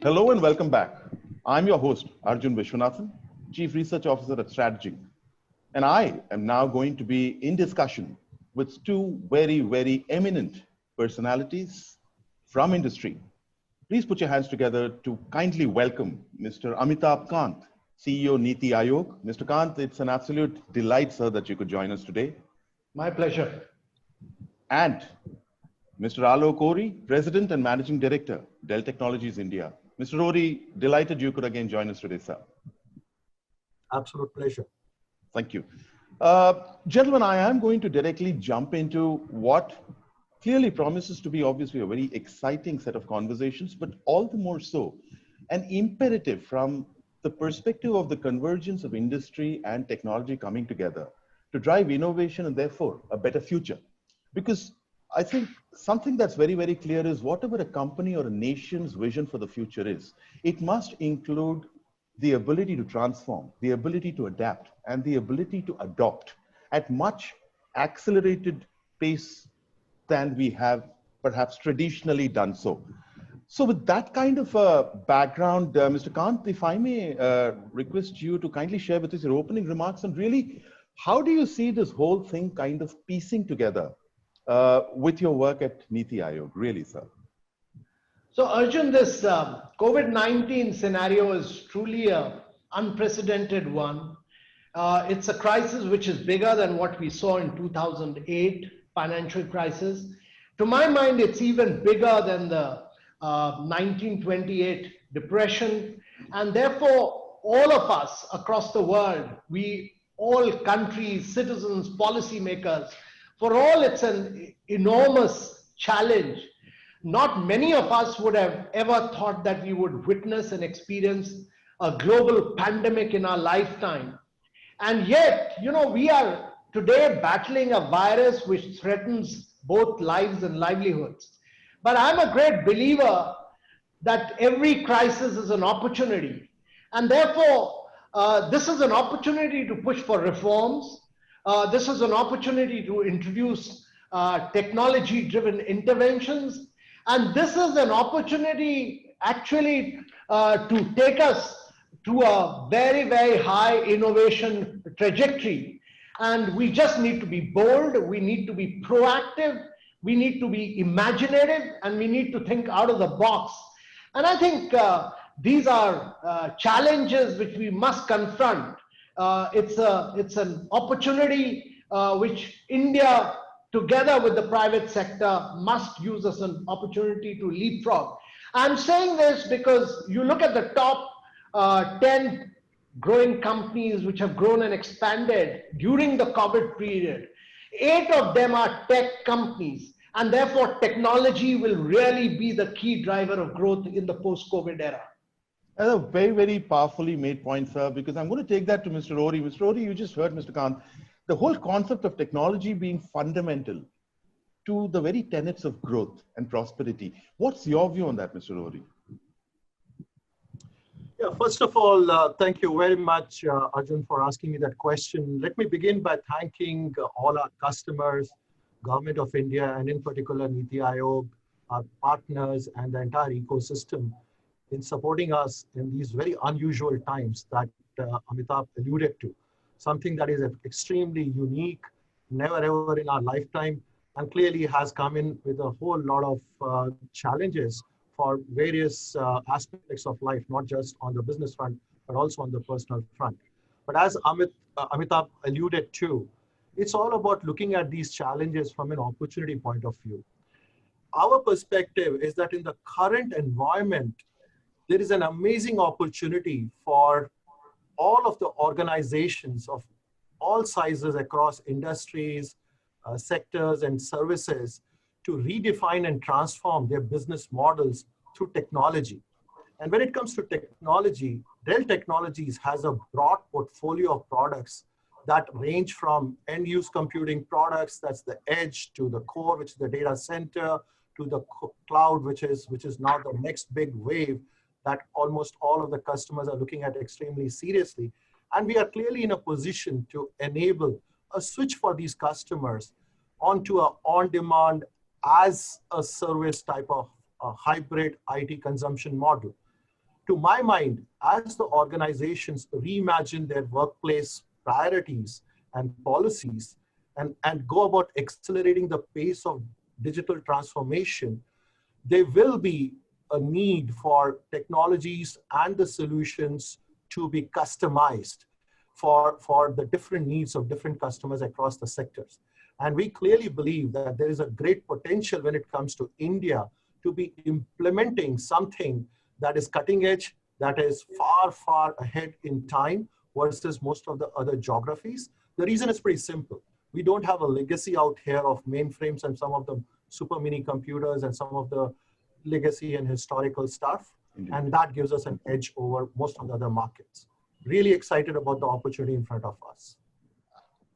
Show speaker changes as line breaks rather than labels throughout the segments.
Hello and welcome back. I'm your host, Arjun Vishwanathan, Chief Research Officer at Strategy. And I am now going to be in discussion with two very eminent personalities from industry. Please put your hands together to kindly welcome Mr. Amitabh Kant, CEO Niti Aayog. Mr. Kant, it's an absolute delight, sir, that you could join us today.
My pleasure.
And Mr. Alok Ori, President and Managing Director, Dell Technologies India. Mr. Ori, delighted you could again join us today, sir.
Absolute pleasure.
Thank you. Gentlemen, I am going to directly jump into what clearly promises to be obviously a very exciting set of conversations, but all the more so, an imperative from the perspective of the convergence of industry and technology coming together to drive innovation and therefore a better future. Because I think something that's very clear is whatever a company or a nation's vision for the future is, it must include the ability to transform, the ability to adapt, and the ability to adopt at much accelerated pace than we have perhaps traditionally done so. So with that kind of background, Mr. Kant, if I may request you to kindly share with us your opening remarks and really, how do you see this whole thing kind of piecing together with your work at Niti Aayog, really, sir?
So Arjun, this COVID-19 scenario is truly an unprecedented one. It's a crisis which is bigger than what we saw in 2008 financial crisis. To my mind, it's even bigger than the 1928 depression. And therefore, all of us across the world, all countries, citizens, policymakers, for all, it's an enormous challenge. Not many of us would have ever thought that we would witness and experience a global pandemic in our lifetime. And yet, we are today battling a virus which threatens both lives and livelihoods. But I'm a great believer that every crisis is an opportunity. And therefore, this is an opportunity to push for reforms. This is an opportunity to introduce technology-driven interventions. And this is an opportunity actually to take us to a very high innovation trajectory. And we just need to be bold, we need to be proactive, we need to be imaginative, and we need to think out of the box. And I think these are challenges which we must confront. It's an opportunity which India, together with the private sector, must use as an opportunity to leapfrog. I'm saying this because you look at the top 10 growing companies which have grown and expanded during the COVID period. 8 of them are tech companies, and therefore technology will really be the key driver of growth in the post-COVID era.
That's a very powerfully made point, sir, because I'm going to take that to Mr. Ori. Mr. Ori, you just heard Mr. Kant. The whole concept of technology being fundamental to the very tenets of growth and prosperity. What's your view on that, Mr. Ori?
Yeah, first of all, thank you very much, Arjun, for asking me that question. Let me begin by thanking all our customers, Government of India, and in particular Niti Aayog, our partners, and the entire ecosystem in supporting us in these very unusual times that Amitabh alluded to. Something that is extremely unique, never ever in our lifetime, and clearly has come in with a whole lot of challenges for various aspects of life, not just on the business front, but also on the personal front. But as Amitabh alluded to, it's all about looking at these challenges from an opportunity point of view. Our perspective is that in the current environment, there is an amazing opportunity for all of the organizations of all sizes across industries, sectors, and services to redefine and transform their business models through technology. And when it comes to technology, Dell Technologies has a broad portfolio of products that range from end-use computing products, that's the edge, to the core, which is the data center, to the cloud, which is now the next big wave that almost all of the customers are looking at extremely seriously. And we are clearly in a position to enable a switch for these customers onto a on-demand as a service type of hybrid IT consumption model. To my mind, as the organizations reimagine their workplace priorities and policies and go about accelerating the pace of digital transformation, there will be a need for technologies and the solutions to be customized for the different needs of different customers across the sectors. And we clearly believe that there is a great potential when it comes to India to be implementing something that is cutting edge, that is far, far ahead in time versus most of the other geographies. The reason is pretty simple. We don't have a legacy out here of mainframes and some of the super mini computers and some of the legacy and historical stuff.
Indeed.
And that gives us an edge over most of the other markets. Really excited about the opportunity in front of us.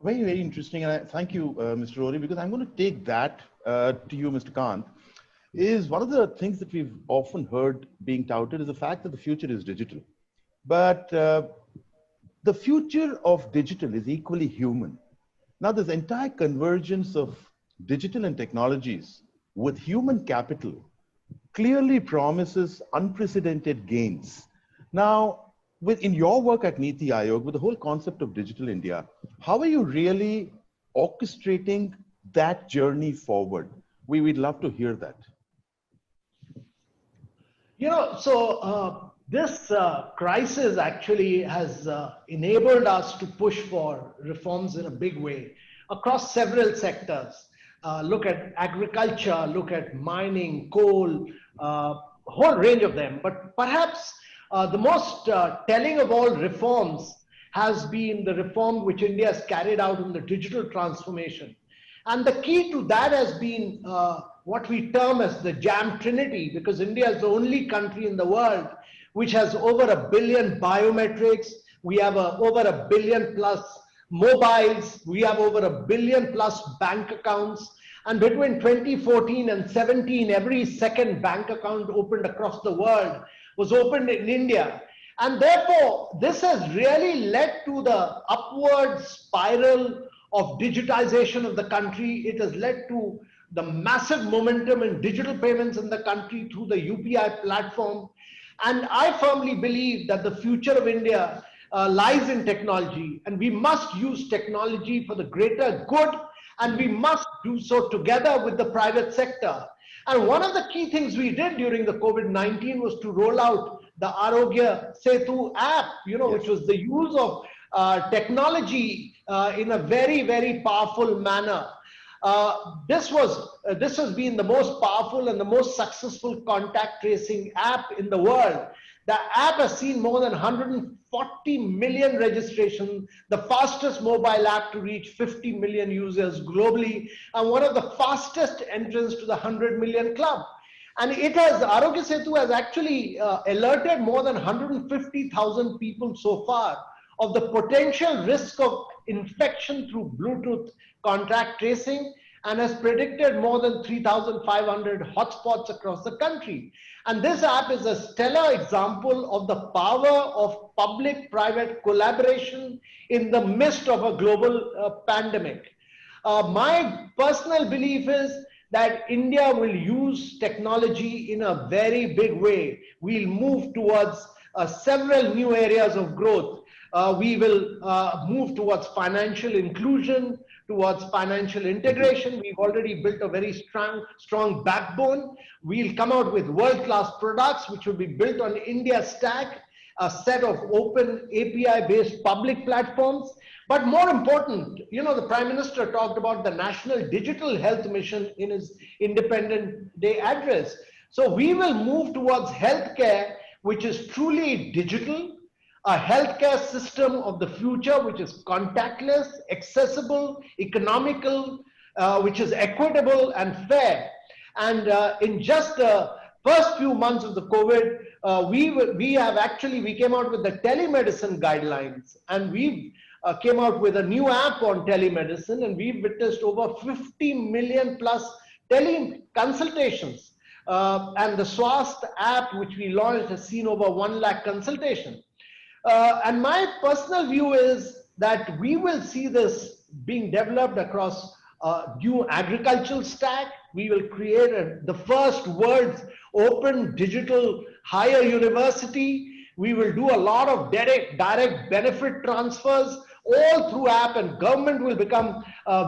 Very, very interesting. And I thank you, Mr. Rory, because I'm going to take that to you, Mr. Kant. Is one of the things that we've often heard being touted is the fact that the future is digital. But the future of digital is equally human. Now, this entire convergence of digital and technologies with human capital clearly promises unprecedented gains. Now, in your work at Niti Aayog, with the whole concept of Digital India, how are you really orchestrating that journey forward? We'd love to hear that.
You know, so this crisis actually has enabled us to push for reforms in a big way across several sectors. Look at agriculture, look at mining, coal, a whole range of them. But perhaps the most telling of all reforms has been the reform which India has carried out in the digital transformation. And the key to that has been what we term as the Jam Trinity, because India is the only country in the world which has over 1 billion biometrics. We have over 1 billion plus mobiles. We have over 1 billion plus bank accounts. And between 2014 and 17, every second bank account opened across the world was opened in India. And therefore, this has really led to the upward spiral of digitization of the country. It has led to the massive momentum in digital payments in the country through the UPI platform. And I firmly believe that the future of India lies in technology, and we must use technology for the greater good, and we must do so together with the private sector. And one of the key things we did during the COVID-19 was to roll out the Arogya Setu app, you know, which was the use of technology in a very, very powerful manner. This has been the most powerful and the most successful contact tracing app in the world. The app has seen more than 140 million registrations, the fastest mobile app to reach 50 million users globally, and one of the fastest entrants to the 100 million club. And Arogya Setu has actually alerted more than 150,000 people so far of the potential risk of infection through Bluetooth contact tracing, and has predicted more than 3,500 hotspots across the country. And this app is a stellar example of the power of public-private collaboration in the midst of a global pandemic. My personal belief is that India will use technology in a very big way. We'll move towards several new areas of growth. We will move towards financial inclusion, towards financial integration. We've already built a very strong backbone. We'll come out with world-class products which will be built on India Stack, a set of open API-based public platforms. But more important, you know, the Prime Minister talked about the National Digital Health Mission in his Independence Day address. So we will move towards healthcare, which is truly digital, a healthcare system of the future, which is contactless, accessible, economical, which is equitable and fair. And in just the first few months of the COVID, we came out with the telemedicine guidelines, and we came out with a new app on telemedicine, and we've witnessed over 50 million plus teleconsultations. And the Swast app, which we launched, has seen over 1 lakh consultations. And my personal view is that we will see this being developed across a new agricultural stack. We will create the first world's open digital higher university. We will do a lot of direct benefit transfers all through app, and government will become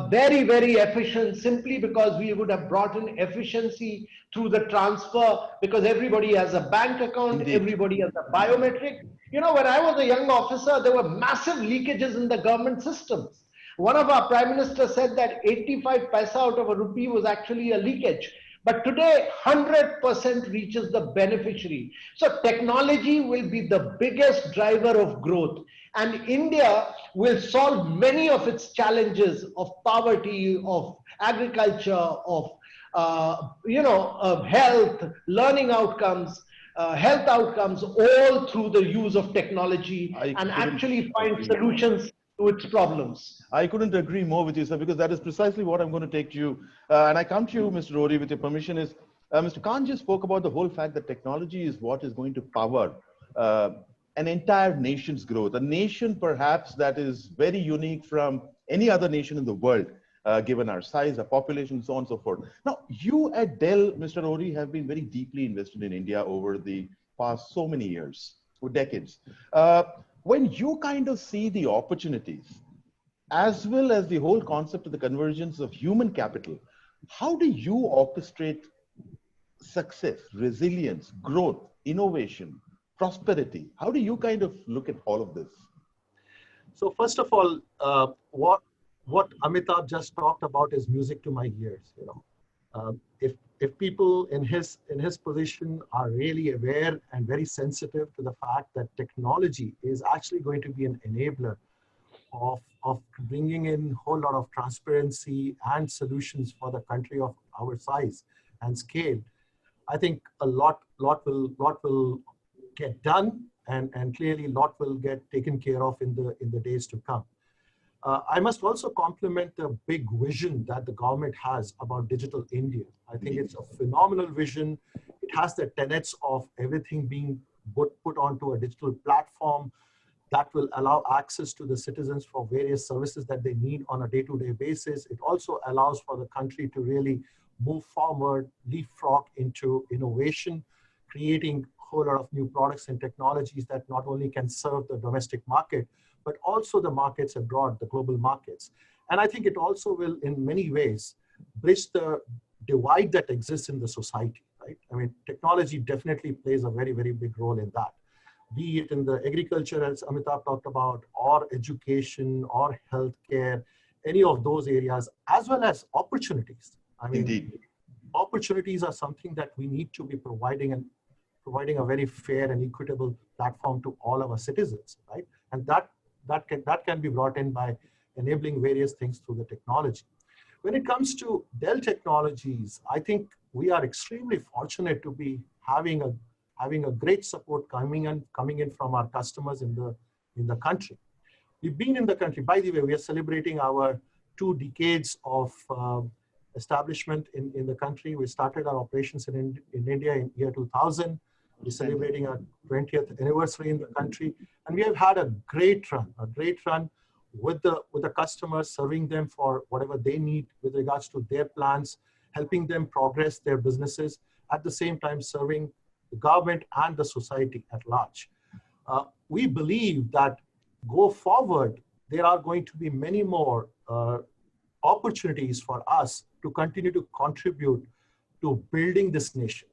very, very efficient simply because we would have brought in efficiency through the transfer, because everybody has a bank account,
Indeed.
everybody has a biometric. You know, when I was a young officer, there were massive leakages in the government systems. One of our prime ministers said that 85 paisa out of a rupee was actually a leakage. But today, 100% reaches the beneficiary. So technology will be the biggest driver of growth. And India will solve many of its challenges of poverty, of agriculture, of health, learning outcomes, health outcomes, all through the use of technology, and actually find solutions to its problems.
I couldn't agree more with you, sir, because that is precisely what I'm going to take to you. And I come to you, Mr. Rory, with your permission, is Mr. Khan just spoke about the whole fact that technology is what is going to power an entire nation's growth. A nation, perhaps, that is very unique from any other nation in the world, given our size, our population, so on and so forth. Now, you at Dell, Mr. Rory, have been very deeply invested in India over the past so many years, or decades. When you kind of see the opportunities, as well as the whole concept of the convergence of human capital, how do you orchestrate success, resilience, growth, innovation, prosperity? How do you kind of look at all of this?
So first of all, what Amitabh just talked about is music to my ears. You know, if people in his position are really aware and very sensitive to the fact that technology is actually going to be an enabler of bringing in a whole lot of transparency and solutions for the country of our size and scale, I think a lot will get done, and clearly a lot will get taken care of in the days to come. I must also compliment the big vision that the government has about Digital India. I think it's a phenomenal vision. It has the tenets of everything being put onto a digital platform that will allow access to the citizens for various services that they need on a day-to-day basis. It also allows for the country to really move forward, leapfrog into innovation, creating a whole lot of new products and technologies that not only can serve the domestic market, but also the markets abroad, the global markets. And I think it also will, in many ways, bridge the divide that exists in the society, right? I mean, technology definitely plays a very, very big role in that, be it in the agriculture, as Amitabh talked about, or education, or healthcare, any of those areas, as well as opportunities. I mean,
Indeed.
Opportunities are something that we need to be providing a very fair and equitable platform to all our citizens, right? And that can be brought in by enabling various things through the technology. When it comes to Dell Technologies, I think we are extremely fortunate to be having a great support coming in from our customers in the country. We've been in the country. By the way, we are celebrating our 2 decades of establishment in the country. We started our operations in India in year 2000. We're celebrating our 20th anniversary in the country, and we have had a great run with the customers, serving them for whatever they need with regards to their plans, helping them progress their businesses, at the same time serving the government and the society at large. We believe that go forward, there are going to be many more opportunities for us to continue to contribute to building this nation.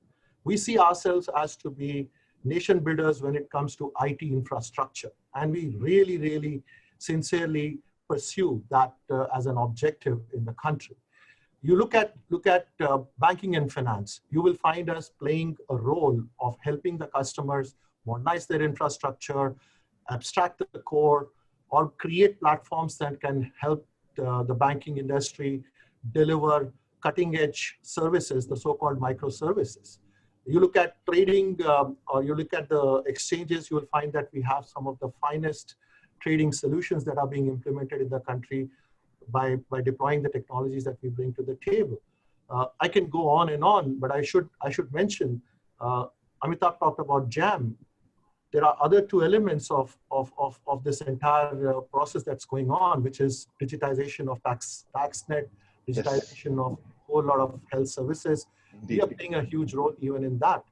We see ourselves as to be nation builders when it comes to IT infrastructure. And we really, really sincerely pursue that as an objective in the country. You look at banking and finance, you will find us playing a role of helping the customers modernize their infrastructure, abstract the core, or create platforms that can help the banking industry deliver cutting edge services, the so-called microservices. You look at trading, or you look at the exchanges, you will find that we have some of the finest trading solutions that are being implemented in the country by deploying the technologies that we bring to the table. I can go on and on, but I should mention, Amitabh talked about JAM. there are other two elements of this entire process that's going on, which is digitization of TaxNet,
Yes,
digitization of a whole lot of health services. We are
indeed.
playing a huge role even in that.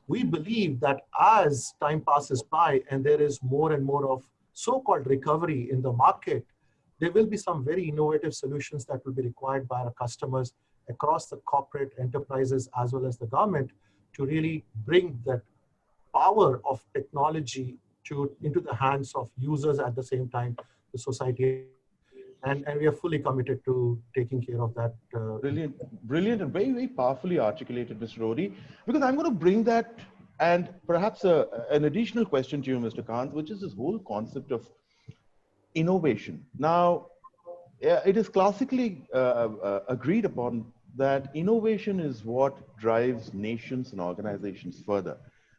We believe that as time passes by and there is more and more of so-called recovery in the market, there will be some very innovative solutions that will be required by our customers across the corporate enterprises as well as the government to really bring that power of technology into the hands of users at the same time, the society. And we are fully committed to taking care of that.
Brilliant, brilliant, and very, very powerfully articulated, Mr. Rodi. Because I'm going to bring that and perhaps an additional question to you, Mr. Kant, which is this whole concept of innovation. Now, it is classically agreed upon that innovation is what drives nations and organizations further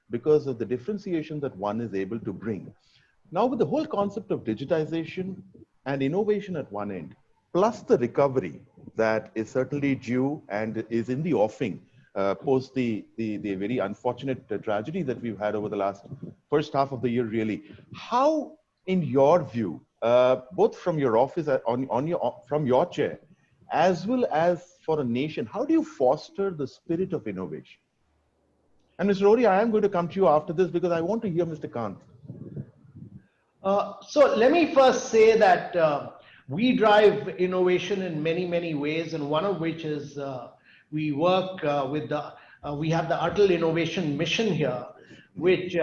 because of the differentiation that one is able to bring. Now, with the whole concept of digitization and innovation at one end, plus the recovery that is certainly due and is in the offing post the very unfortunate tragedy that we've had over the last first half of the year, really. How, in your view, both from your office from your chair, as well as for a nation, how do you foster the spirit of innovation? And Mr. Rodi, I am going to come to you after this because I want to hear Mr. Kant.
So let me first say that we drive innovation in many, many ways, and one of which is we work we have the Atal Innovation Mission here, which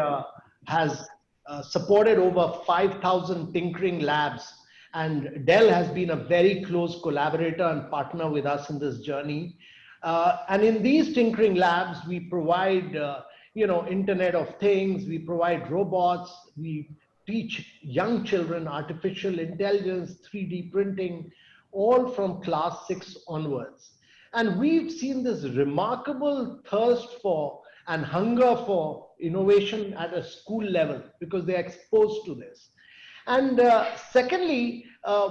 has supported over 5,000 tinkering labs. And Dell has been a very close collaborator and partner with us in this journey. And in these tinkering labs, we provide, Internet of Things, we provide robots, we teach young children artificial intelligence, 3D printing, all from class 6 onwards. And we've seen this remarkable thirst for and hunger for innovation at a school level because they're exposed to this. And secondly,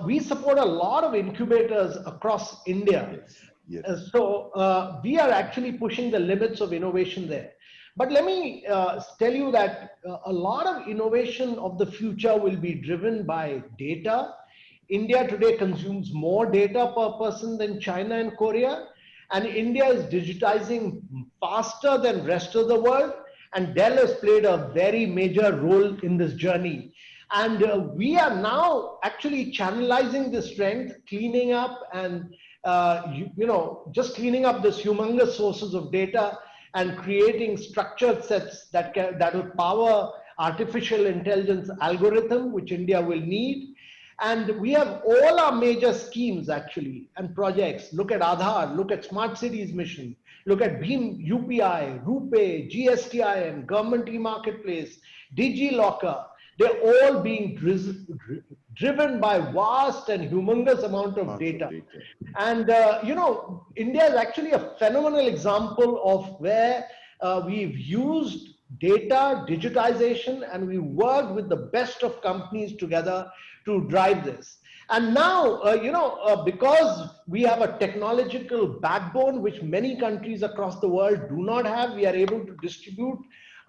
we support a lot of incubators across India.
Yes.
So we are actually pushing the limits of innovation there. But let me tell you that a lot of innovation of the future will be driven by data. India today consumes more data per person than China and Korea. And India is digitizing faster than rest of the world. And Dell has played a very major role in this journey. And we are now actually channelizing this strength, cleaning up and, just cleaning up this humongous sources of data and creating structured sets that will power artificial intelligence algorithm, which India will need. And we have all our major schemes actually and projects. Look at Aadhaar, look at Smart Cities Mission, look at Bheem UPI, RuPay, GSTI, and Government E-Marketplace, DigiLocker. They're all being driven by vast and humongous amount of data. And, India is actually a phenomenal example of where we've used data, digitization, and we worked with the best of companies together to drive this. And now, because we have a technological backbone, which many countries across the world do not have, we are able to distribute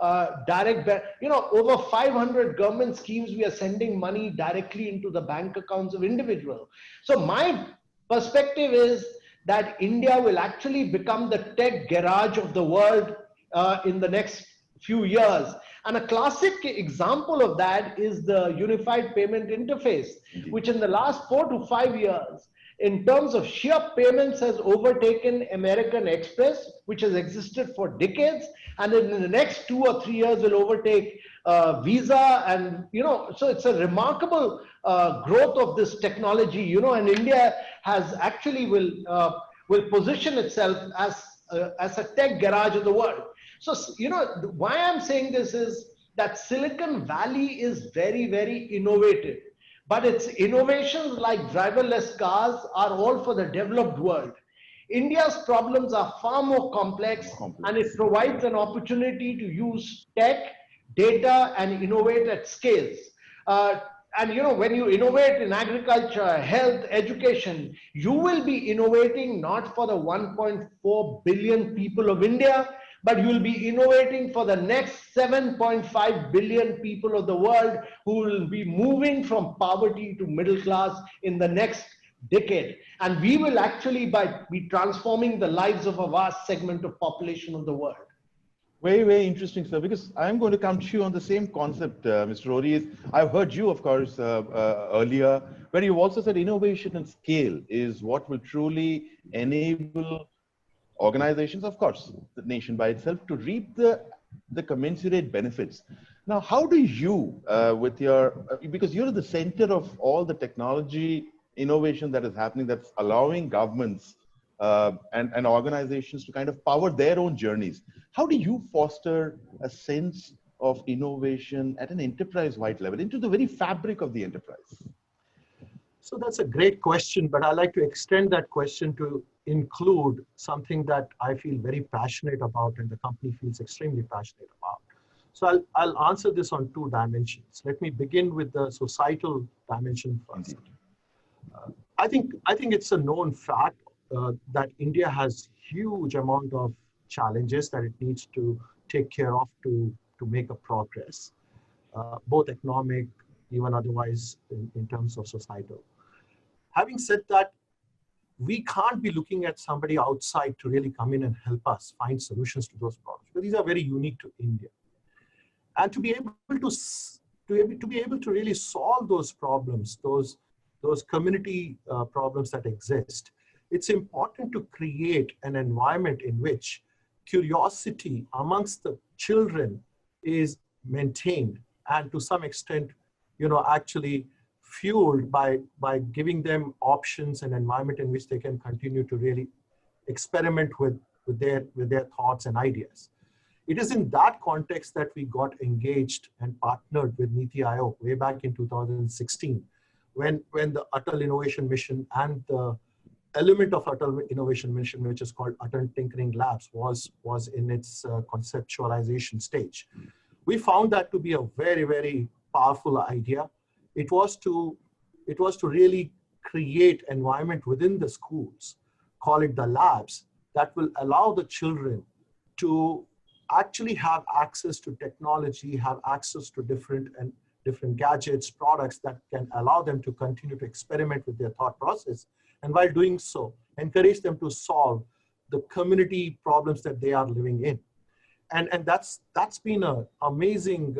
over 500 government schemes, we are sending money directly into the bank accounts of individuals. So my perspective is that India will actually become the tech garage of the world in the next few years. And a classic example of that is the Unified Payment Interface, which in the last 4 to 5 years, in terms of sheer payments, has overtaken American Express, which has existed for decades, and in the next 2 or 3 years will overtake Visa. And so it's a remarkable growth of this technology. And India has actually will position itself as a tech garage of the world. So why I'm saying this is that Silicon Valley is very, very innovative. But its innovations like driverless cars are all for the developed world. India's problems are far more complex, and it provides an opportunity to use tech, data, and innovate at scales. And when you innovate in agriculture, health, education, you will be innovating not for the 1.4 billion people of India, but you will be innovating for the next 7.5 billion people of the world who will be moving from poverty to middle class in the next decade. And we will actually be transforming the lives of a vast segment of population of the world.
Very, very interesting, sir, because I'm going to come to you on the same concept, Mr. Ori. I've heard you, of course, earlier, where you also said innovation and scale is what will truly enable organizations, of course, the nation by itself, to reap the commensurate benefits. Now, how do you, with your, because you're at the center of all the technology innovation that is happening, that's allowing governments and organizations to kind of power their own journeys. How do you foster a sense of innovation at an enterprise-wide level into the very fabric of the enterprise?
So that's a great question, but I'd like to extend that question to include something that I feel very passionate about and the company feels extremely passionate about. So I'll answer this on two dimensions. Let me begin with the societal dimension first. I think it's a known fact that India has huge amount of challenges that it needs to take care of to make a progress, both economic, even otherwise in terms of societal. Having said that, we can't be looking at somebody outside to really come in and help us find solutions to those problems, because these are very unique to India. And to be able to really solve those problems, those community problems that exist, it's important to create an environment in which curiosity amongst the children is maintained and to some extent, actually fueled by giving them options and environment in which they can continue to really experiment with their thoughts and ideas. It is in that context that we got engaged and partnered with Niti Aayog way back in 2016, when the Atal Innovation Mission and the element of Atal Innovation Mission, which is called Atal Tinkering Labs, was in its conceptualization stage. We found that to be a very, very powerful idea. It was to really create environment within the schools, call it the labs, that will allow the children to actually have access to technology, have access to different gadgets, products that can allow them to continue to experiment with their thought process. And while doing so, encourage them to solve the community problems that they are living in. And that's been an amazing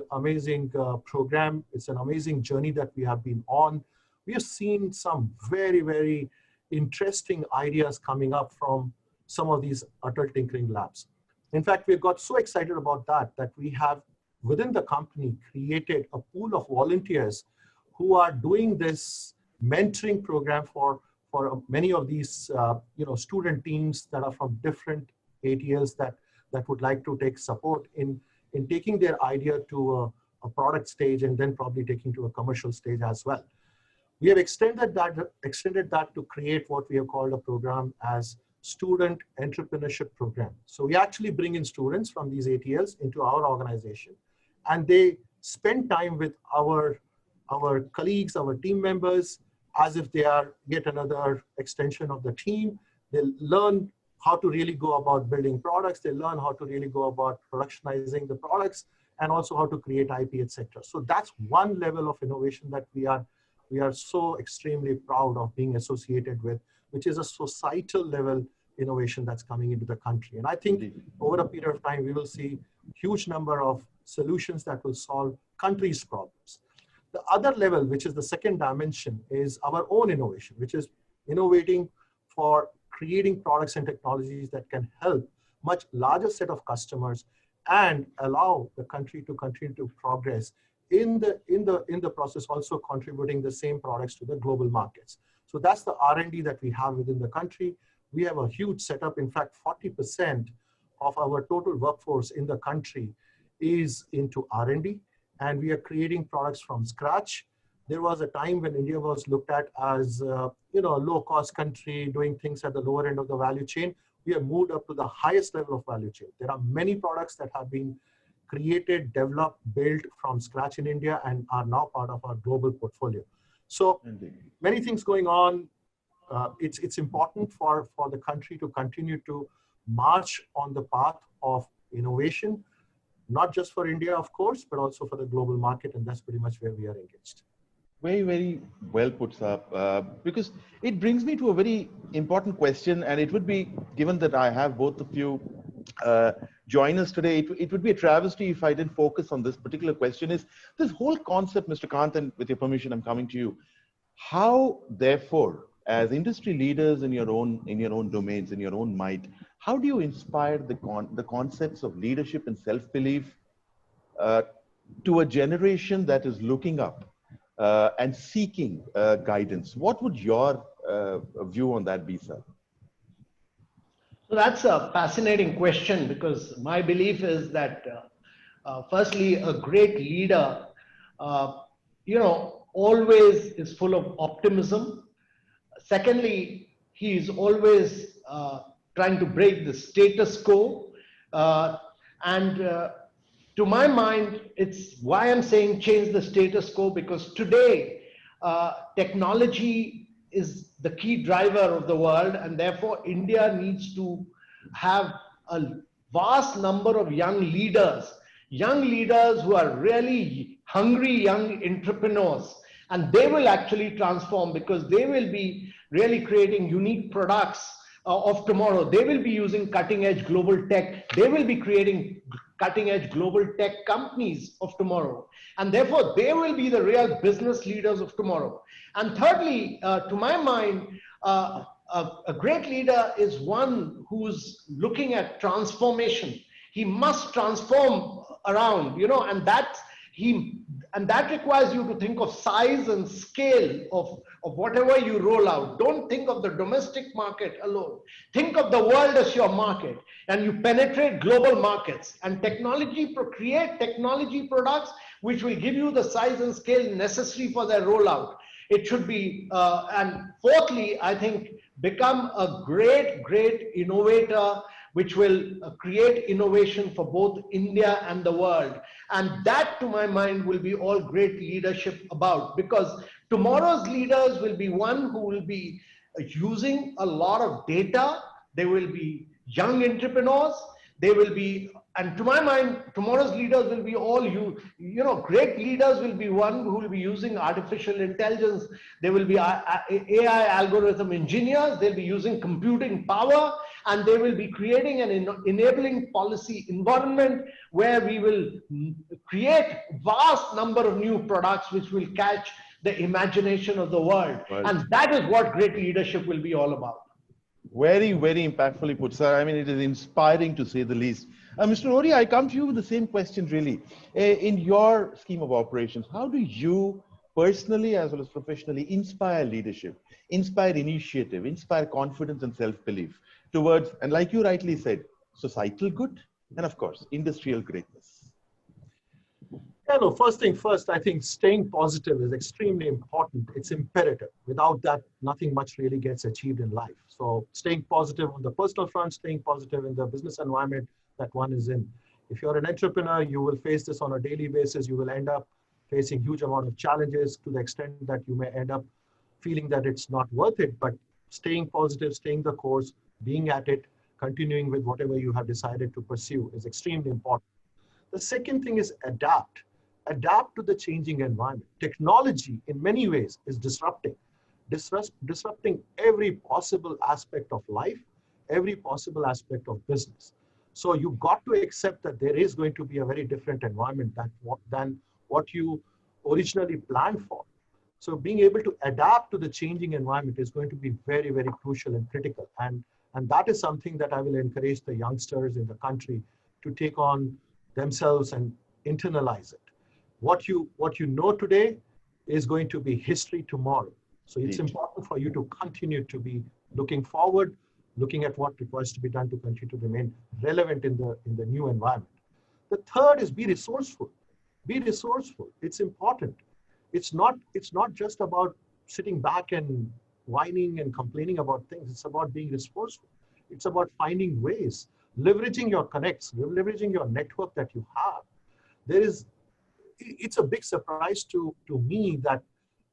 program. It's an amazing journey that we have been on. We have seen some very, very interesting ideas coming up from some of these Atal Tinkering Labs. In fact, we got so excited about that we have within the company created a pool of volunteers who are doing this mentoring program for many of these student teams that are from different ATLs that would like to take support in taking their idea to a product stage and then probably taking to a commercial stage as well. We have extended that to create what we have called a program as Student Entrepreneurship Program. So we actually bring in students from these ATLs into our organization, and they spend time with our colleagues, our team members, as if they are yet another extension of the team. They learn how to really go about building products. They learn how to really go about productionizing the products, and also how to create IP, etc. So that's one level of innovation that we are so extremely proud of being associated with, which is a societal level innovation that's coming into the country. And I think over a period of time, we will see huge number of solutions that will solve countries' problems. The other level, which is the second dimension, is our own innovation, which is innovating for creating products and technologies that can help much larger set of customers and allow the country to continue to progress in the process, also contributing the same products to the global markets. So that's the R&D that we have within the country. We have a huge setup. In fact, 40% of our total workforce in the country is into R&D, and we are creating products from scratch. There was a time when India was looked at as a low-cost country doing things at the lower end of the value chain. We have moved up to the highest level of value chain. There are many products that have been created, developed, built from scratch in India and are now part of our global portfolio. So many things going on. It's important for the country to continue to march on the path of innovation, not just for India, of course, but also for the global market. And that's pretty much where we are engaged.
Very, very well put up, because it brings me to a very important question, and it would be, given that I have both of you join us today, it would be a travesty if I didn't focus on this particular question, is this whole concept, Mr. Kant, and with your permission, I'm coming to you. How, therefore, as industry leaders in your own domains, in your own might, how do you inspire the concepts of leadership and self-belief to a generation that is looking up and seeking guidance? What would your view on that be, sir?
So that's a fascinating question, because my belief is that, firstly, a great leader, always is full of optimism. Secondly, he is always trying to break the status quo. And to my mind, it's why I'm saying change the status quo, because today technology is the key driver of the world, and therefore India needs to have a vast number of young leaders who are really hungry young entrepreneurs, and they will actually transform, because they will be really creating unique products of tomorrow. They will be using cutting edge global tech. They will be creating cutting edge global tech companies of tomorrow. And therefore, they will be the real business leaders of tomorrow. And thirdly, to my mind, a great leader is one who's looking at transformation. He must transform around, and that requires you to think of size and scale of whatever you roll out. Don't think of the domestic market alone. Think of the world as your market, and you penetrate global markets and create technology products which will give you the size and scale necessary for their rollout. It should be, and fourthly, I think, become a great innovator, which will create innovation for both India and the world. And that, to my mind, will be all great leadership about, because tomorrow's leaders will be one who will be using a lot of data. They will be young entrepreneurs. They will be, and to my mind, tomorrow's leaders will be all great leaders will be one who will be using artificial intelligence. They will be AI algorithm engineers. They'll be using computing power, and they will be creating an enabling policy environment where we will create vast number of new products which will catch the imagination of the world. Right. And that is what great leadership will be all about.
Very, very impactfully put, sir. I mean, it is inspiring to say the least. Mr. Ori, I come to you with the same question, really. In your scheme of operations, how do you personally as well as professionally inspire leadership, inspire initiative, inspire confidence and self-belief towards, and like you rightly said, societal good and, of course, industrial greatness?
Yeah, no, first thing first, I think staying positive is extremely important. It's imperative. Without that, nothing much really gets achieved in life. So staying positive on the personal front, staying positive in the business environment that one is in. If you're an entrepreneur, you will face this on a daily basis. You will end up facing huge amount of challenges to the extent that you may end up feeling that it's not worth it. But staying positive, staying the course, being at it, continuing with whatever you have decided to pursue is extremely important. The second thing is adapt. Adapt to the changing environment. Technology, in many ways, is disrupting every possible aspect of life, every possible aspect of business. So you've got to accept that there is going to be a very different environment than what you originally planned for. So being able to adapt to the changing environment is going to be very, very crucial and critical. And that is something that I will encourage the youngsters in the country to take on themselves and internalize it. What you know today is going to be history tomorrow. So it's important for you to continue to be looking forward, looking at what requires to be done to continue to remain relevant in the new environment. The third is be resourceful. Be resourceful. It's important. It's not just about sitting back and whining and complaining about things. It's about being resourceful. It's about finding ways, leveraging your connects, leveraging your network that you have. It's a big surprise to me that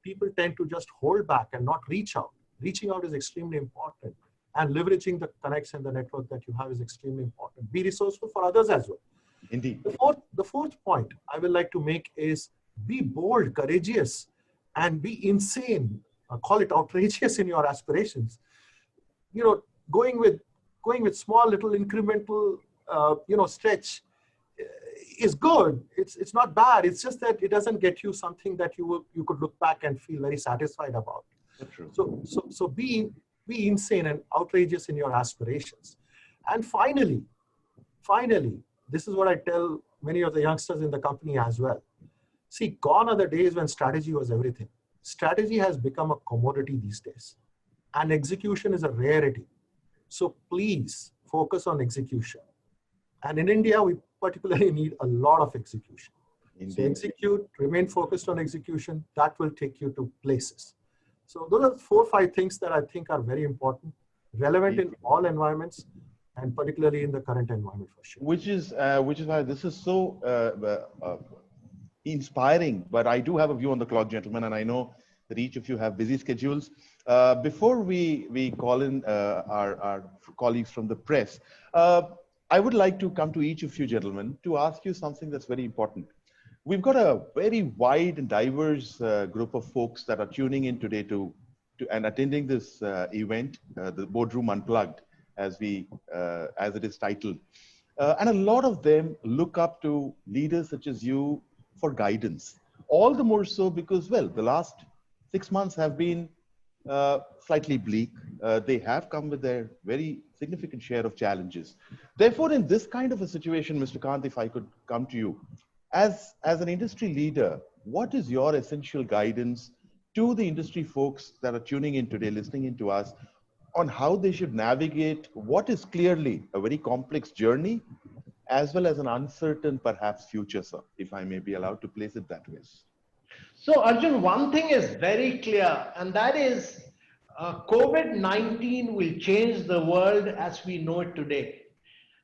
people tend to just hold back and not reach out. Reaching out is extremely important. and leveraging the connects and the network that you have is extremely important. Be resourceful for others as well.
Indeed.
The fourth point I would like to make is be bold, courageous, and be insane. Call it outrageous in your aspirations. You know, going with small little incremental, stretch is good. It's not bad. It's just that it doesn't get you something that you could look back and feel very satisfied about.
True.
So be insane and outrageous in your aspirations. And finally, this is what I tell many of the youngsters in the company as well. See, gone are the days when strategy was everything. Strategy has become a commodity these days, and execution is a rarity. So please focus on execution. And in India, we particularly need a lot of execution.
Indeed.
So execute, remain focused on execution. That will take you to places. So those are 4 or 5 things that I think are very important, relevant in all environments, and particularly in the current environment for sure.
Which is why this is so inspiring. But I do have a view on the clock, gentlemen, and I know that each of you have busy schedules. Before we call in our colleagues from the press, I would like to come to each of you gentlemen to ask you something that's very important. We've got a very wide and diverse group of folks that are tuning in today to and attending this event, the Boardroom Unplugged, as it is titled. And a lot of them look up to leaders such as you for guidance. All the more so because, well, the last 6 months have been slightly bleak. They have come with their very significant share of challenges. Therefore, in this kind of a situation, Mr. Kant, if I could come to you, as an industry leader, what is your essential guidance to the industry folks that are tuning in today, listening in to us, on how they should navigate what is clearly a very complex journey, as well as an uncertain, perhaps, future, sir, if I may be allowed to place it that way?
So, Arjun, one thing is very clear, and that is COVID-19 will change the world as we know it today.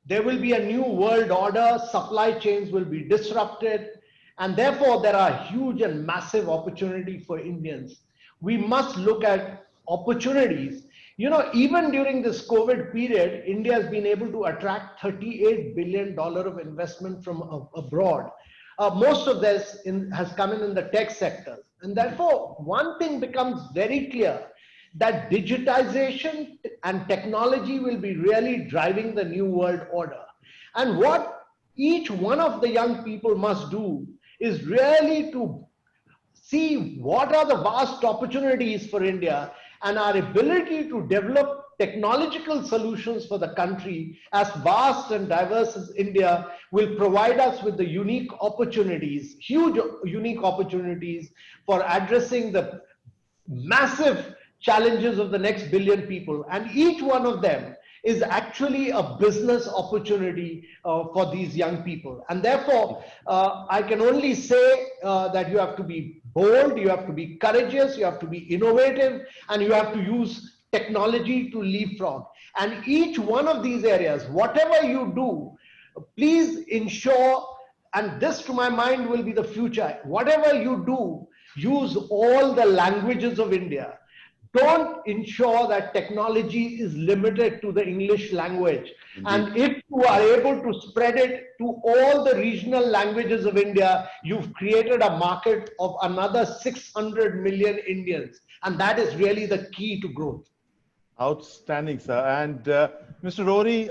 There will be a new world order, supply chains will be disrupted, and therefore there are huge and massive opportunity for Indians. We must look at opportunities. You know, even during this COVID period, India has been able to attract $38 billion of investment from abroad. Most of this has come in the tech sector. And therefore, one thing becomes very clear, that digitization and technology will be really driving the new world order. And what each one of the young people must do is really to see what are the vast opportunities for India, and our ability to develop technological solutions for the country as vast and diverse as India will provide us with the unique opportunities, huge unique opportunities for addressing the massive challenges of the next billion people. And each one of them is actually a business opportunity for these young people. And therefore, I can only say that you have to be bold, you have to be courageous, you have to be innovative, and you have to use technology to leapfrog. And each one of these areas, whatever you do, please ensure, and this to my mind will be the future, whatever you do, use all the languages of India. Don't ensure that technology is limited to the English language. Indeed. And if you are able to spread it to all the regional languages of India, you've created a market of another 600 million Indians. And that is really the key to growth.
Outstanding, sir. And Mr. Rory,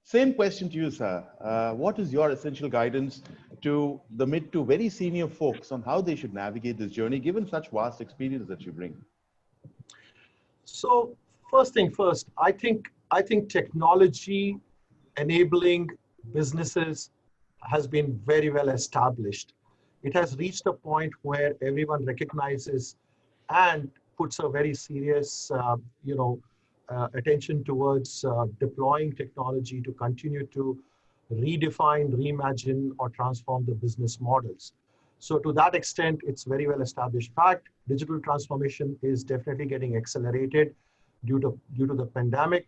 same question to you, sir. What is your essential guidance to the mid to very senior folks on how they should navigate this journey, given such vast experience that you bring?
So first thing first, I think technology enabling businesses has been very well established. It has reached a point where everyone recognizes and puts a very serious, attention towards deploying technology to continue to redefine, reimagine, or transform the business models. So to that extent, it's very well established fact. Digital transformation is definitely getting accelerated due to the pandemic.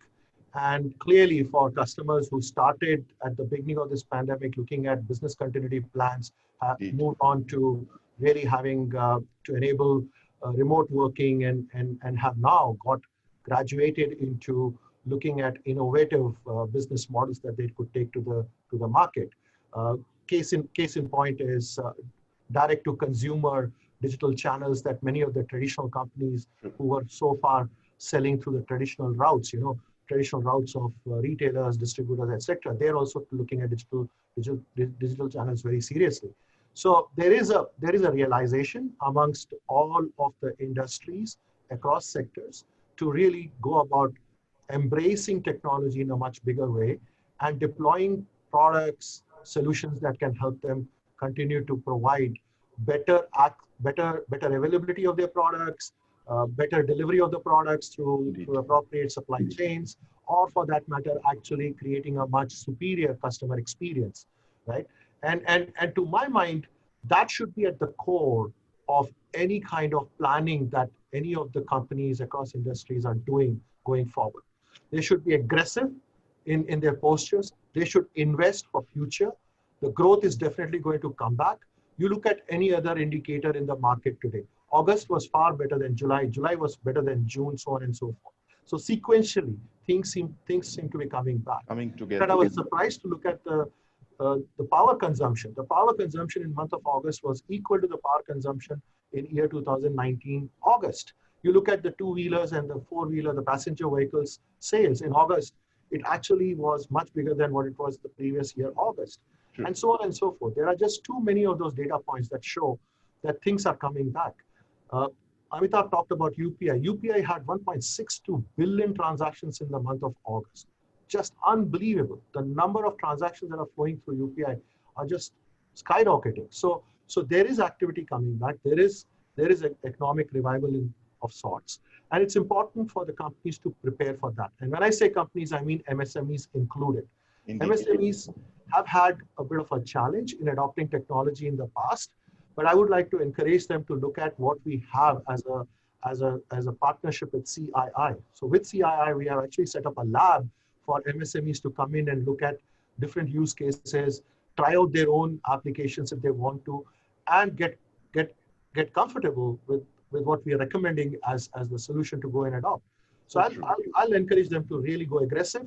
And clearly for customers who started at the beginning of this pandemic looking at business continuity plans, have moved on to really having to enable remote working and have now got graduated into looking at innovative business models that they could take to the market. Case in point is direct to consumer digital channels that many of the traditional companies who were so far selling through the traditional routes, traditional routes of retailers, distributors, etc. They're also looking at digital channels very seriously. So there is a realization amongst all of the industries across sectors to really go about embracing technology in a much bigger way and deploying products, solutions that can help them continue to provide better availability of their products, better delivery of the products through appropriate supply chains, or for that matter, actually creating a much superior customer experience, right? And to my mind, that should be at the core of any kind of planning that any of the companies across industries are doing going forward. They should be aggressive in their postures. They should invest for future. The growth is definitely going to come back. You look at any other indicator in the market today. August was far better than July. July was better than June, so on and so forth. So sequentially, things seem to be coming back.
Coming together.
But I was surprised to look at the power consumption. The power consumption in month of August was equal to the power consumption in year 2019 August. You look at the two-wheelers and the four-wheeler, the passenger vehicles sales in August, it actually was much bigger than what it was the previous year August. True. And so on and so forth. There are just too many of those data points that show that things are coming back. Amitabh talked about UPI. UPI had 1.62 billion transactions in the month of August. Just unbelievable. The number of transactions that are flowing through UPI are just skyrocketing. So there is activity coming back. There is an economic revival of sorts. And it's important for the companies to prepare for that. And when I say companies, I mean MSMEs included. Indeed. MSMEs have had a bit of a challenge in adopting technology in the past, but I would like to encourage them to look at what we have as a partnership with CII. So with CII, we have actually set up a lab for MSMEs to come in and look at different use cases, try out their own applications if they want to, and get comfortable with what we are recommending as the solution to go and adopt. So I'll encourage them to really go aggressive,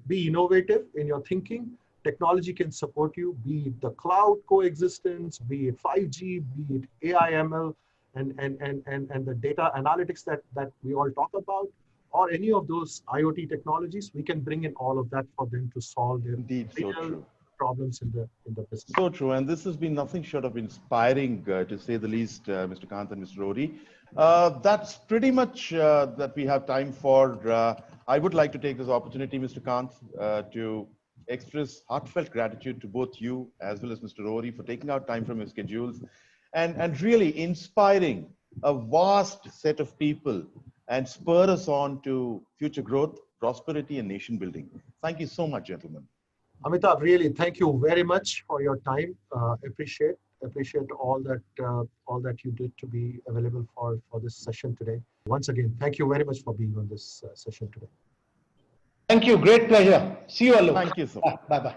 be innovative in your thinking. Technology can support you, be it the cloud coexistence, be it 5G, be it AI, ML, and the data analytics that we all talk about, or any of those IoT technologies. We can bring in all of that for them to solve their real problems in the business.
So true, and this has been nothing short of inspiring, to say the least, Mr. Kant and Mr. Ori. That's pretty much that we have time for. I would like to take this opportunity, Mr. Kant, to express heartfelt gratitude to both you as well as Mr. Ori for taking out time from your schedules and really inspiring a vast set of people and spur us on to future growth, prosperity, and nation building. Thank you so much, gentlemen.
Amitabh, really, thank you very much for your time. Appreciate all that you did to be available for this session today. Once again, thank you very much for being on this session today.
Thank you. Great pleasure. See you, Alok.
Thank you so much.
Bye-bye.